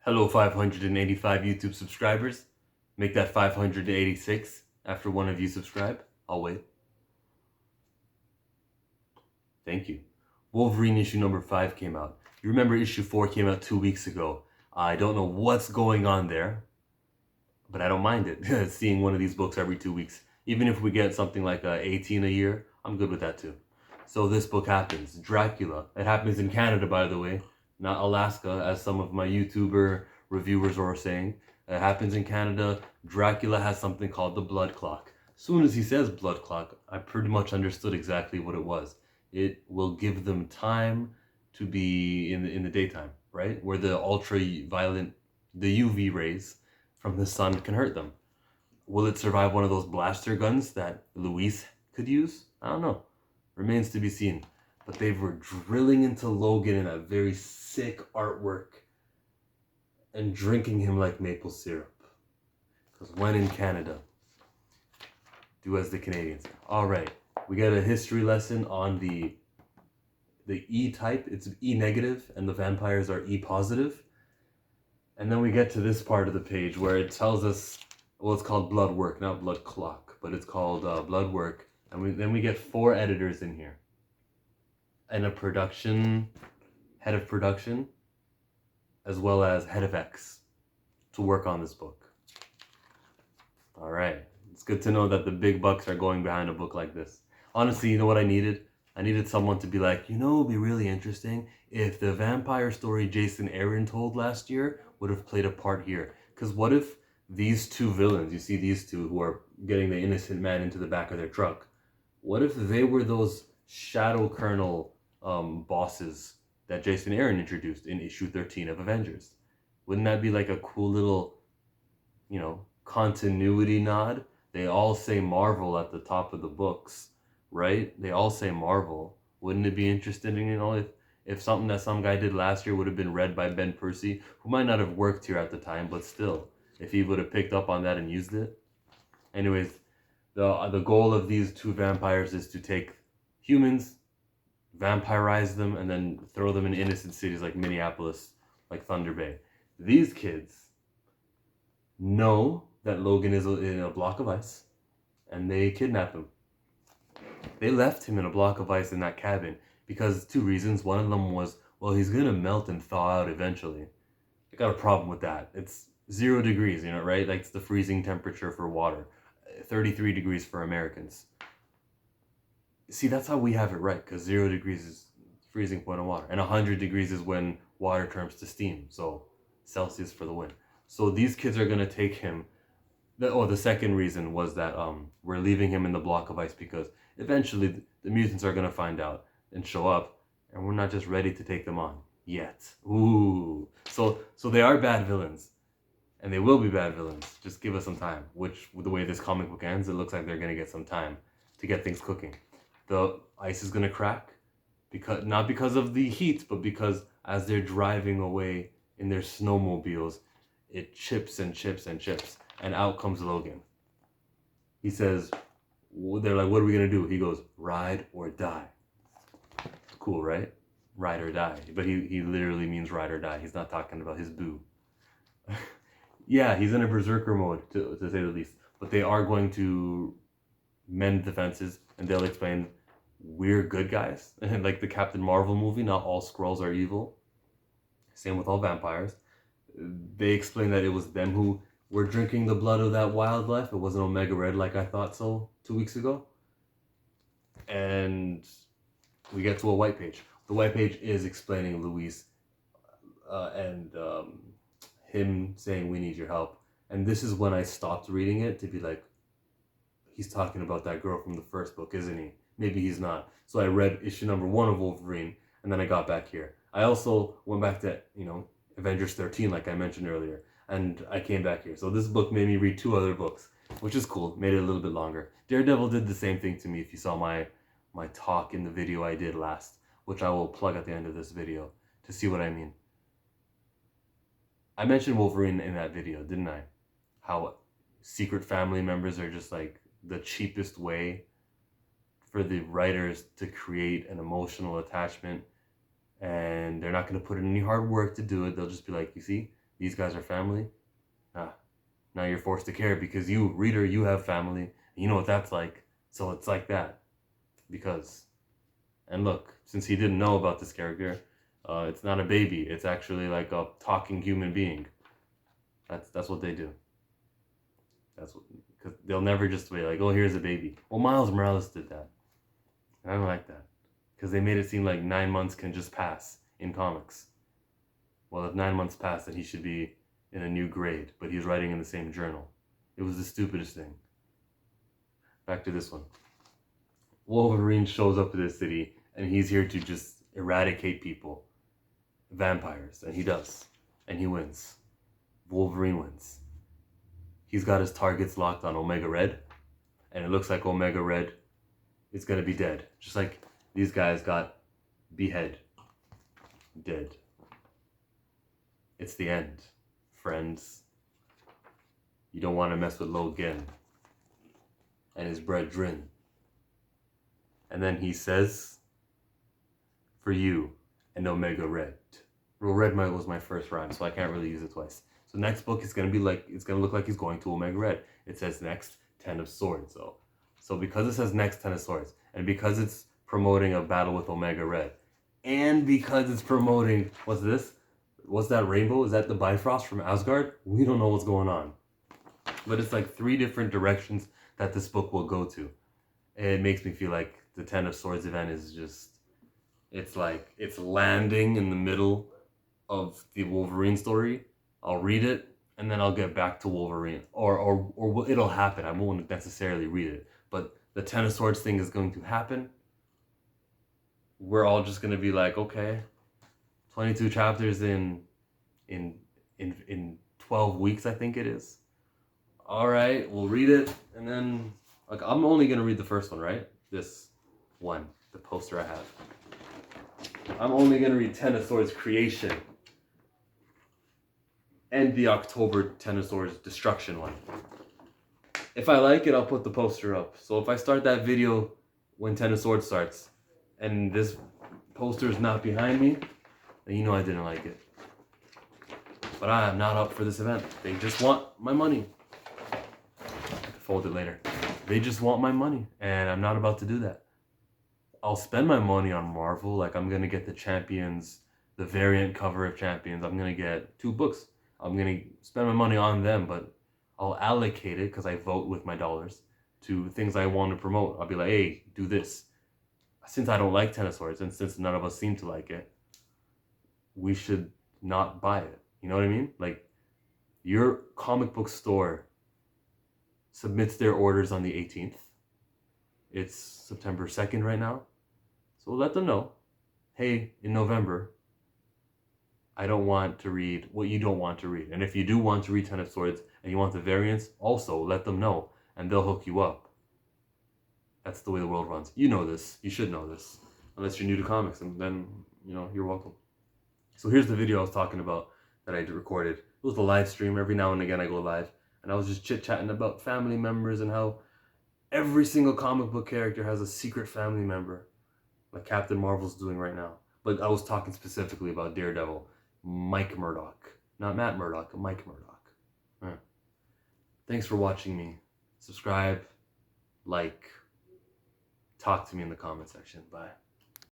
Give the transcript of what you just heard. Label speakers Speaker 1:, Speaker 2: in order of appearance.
Speaker 1: Hello, 585 YouTube subscribers. Make that 586 after one of you subscribe. I'll wait. Thank you. Wolverine issue number 5 came out. You remember issue 4 came out 2 weeks ago. I don't know what's going on there, but I don't mind it. Seeing one of these books every 2 weeks. Even if we get something like 18 a year, I'm good with that too. So this book happens. Dracula. It happens in Canada, by the way, not Alaska, as some of my YouTuber reviewers were saying. It happens in Canada. Dracula has something called the blood clock. As soon as he says blood clock, I pretty much understood exactly what it was. It will give them time to be in the daytime, right? Where the ultraviolet, the UV rays from the sun can hurt them. Will it survive one of those blaster guns that Luis could use? I don't know. Remains to be seen. But they were drilling into Logan in a very sick artwork and drinking him like maple syrup. Because when in Canada, do as the Canadians. All right, we get a history lesson on the E type. It's E negative, and the vampires are E positive. And then we get to this part of the page where it tells us, well, it's called blood work, not blood clock, but it's called blood work. And then we get 4 editors in here. And a head of production, as well as head of X to work on this book. All right. It's good to know that the big bucks are going behind a book like this. Honestly, you know what I needed? I needed someone to be like, it would be really interesting if the vampire story Jason Aaron told last year would have played a part here. Because what if these 2 villains, you see these 2 who are getting the innocent man into the back of their truck, what if they were those Shadow Colonel bosses that Jason Aaron introduced in issue 13 of Avengers? Wouldn't that be like a cool little, continuity nod? They all say Marvel at the top of the books, right? They all say Marvel. Wouldn't it be interesting, if something that some guy did last year would have been read by Ben Percy, who might not have worked here at the time, but still, if he would have picked up on that and used it? Anyways, the goal of these 2 vampires is to take humans, vampirize them, and then throw them in innocent cities like Minneapolis, like Thunder Bay. These kids know that Logan is in a block of ice, and they kidnap him. They left him in a block of ice in that cabin because 2 reasons. One of them was, well, he's gonna melt and thaw out eventually. I got a problem with that. It's 0 degrees, right? Like, it's the freezing temperature for water. 33 degrees for Americans. See, that's how we have it right, because 0 degrees is freezing point of water, and 100 degrees is when water turns to steam, so Celsius for the win. So these kids are going to take him. The second reason was that we're leaving him in the block of ice because eventually the mutants are going to find out and show up, and we're not just ready to take them on yet. Ooh. So they are bad villains. And they will be bad villains. Just give us some time. Which, with the way this comic book ends, it looks like they're going to get some time to get things cooking. The ice is going to crack, not because of the heat, but because as they're driving away in their snowmobiles, it chips and chips and chips. And out comes Logan. He says, they're like, what are we going to do? He goes, ride or die. Cool, right? Ride or die. But he literally means ride or die. He's not talking about his boo. Yeah, he's in a berserker mode, to say the least. But they are going to mend the fences, and they'll explain, we're good guys. And like the Captain Marvel movie, not all Skrulls are evil. Same with all vampires. They explain that it was them who were drinking the blood of that wildlife. It wasn't Omega Red like I thought so 2 weeks ago. And we get to a white page. The white page is explaining Luis and him saying, we need your help. And this is when I stopped reading it to be like, he's talking about that girl from the first book, isn't he? Maybe he's not. So I read issue number 1 of Wolverine, and then I got back here. I also went back to, Avengers 13, like I mentioned earlier, and I came back here. So this book made me read 2 other books, which is cool. Made it a little bit longer. Daredevil did the same thing to me if you saw my talk in the video I did last, which I will plug at the end of this video to see what I mean. I mentioned Wolverine in that video, didn't I? How secret family members are just like the cheapest way for the writers to create an emotional attachment, and they're not going to put in any hard work to do it. They'll just be like, you see, these guys are family. Now you're forced to care because you, reader, you have family. You know what that's like. So it's like that. Because, and look, since he didn't know about this character, it's not a baby. It's actually like a talking human being. That's what they do. That's what, because they'll never just be like, oh, here's a baby. Well, Miles Morales did that. And I don't like that. Because they made it seem like 9 months can just pass in comics. Well, if 9 months pass, then he should be in a new grade, but he's writing in the same journal. It was the stupidest thing. Back to this one. Wolverine shows up to this city, and he's here to just eradicate people. Vampires. And he does. And he wins. Wolverine wins. He's got his targets locked on Omega Red, and it looks like Omega Red is going to be dead. Just like these guys got Behead. Dead. It's the end, friends. You don't want to mess with Logan and his brethren. And then he says, for you and Omega Red. Well, Red was my first rhyme, so I can't really use it twice. So next book is gonna be like, it's gonna look like he's going to Omega Red. It says next 10 of Swords, though. So because it says next 10 of Swords, and because it's promoting a battle with Omega Red, and because it's promoting, what's this? What's that rainbow? Is that the Bifrost from Asgard? We don't know what's going on. But it's like 3 different directions that this book will go to. It makes me feel like the 10 of Swords event is just, it's like, it's landing in the middle of the Wolverine story. I'll read it, and then I'll get back to Wolverine. Or it'll happen. I won't necessarily read it. But the 10 of Swords thing is going to happen. We're all just going to be like, okay, 22 chapters in 12 weeks, I think it is. All right, we'll read it, and then, like, I'm only going to read the first one, right? This one, the poster I have. I'm only going to read 10 of Swords Creation and the October 10 of Swords Destruction one. If I like it, I'll put the poster up. So if I start that video when 10 of Swords starts and this poster is not behind me, then you know I didn't like it. But I am not up for this event. They just want my money. I can fold it later. They just want my money, and I'm not about to do that. I'll spend my money on Marvel. Like, I'm going to get the Champions, the variant cover of Champions. I'm going to get 2 books. I'm going to spend my money on them, but I'll allocate it, because I vote with my dollars, to things I want to promote. I'll be like, hey, do this. Since I don't like 10 of Swords, and since none of us seem to like it, we should not buy it. You know what I mean? Like, your comic book store submits their orders on the 18th. It's September 2nd right now. So let them know, hey, in November, I don't want to read what you don't want to read. And if you do want to read 10 of Swords and you want the variants, also let them know, and they'll hook you up. That's the way the world runs. You know this. You should know this. Unless you're new to comics, and then, you know, you're welcome. So here's the video I was talking about that I recorded. It was the live stream. Every now and again I go live. And I was just chit-chatting about family members and how every single comic book character has a secret family member, like Captain Marvel's doing right now. But I was talking specifically about Daredevil, Mike Murdock. Not Matt Murdock, Mike Murdock. Yeah. Thanks for watching me. Subscribe, like, talk to me in the comment section. Bye.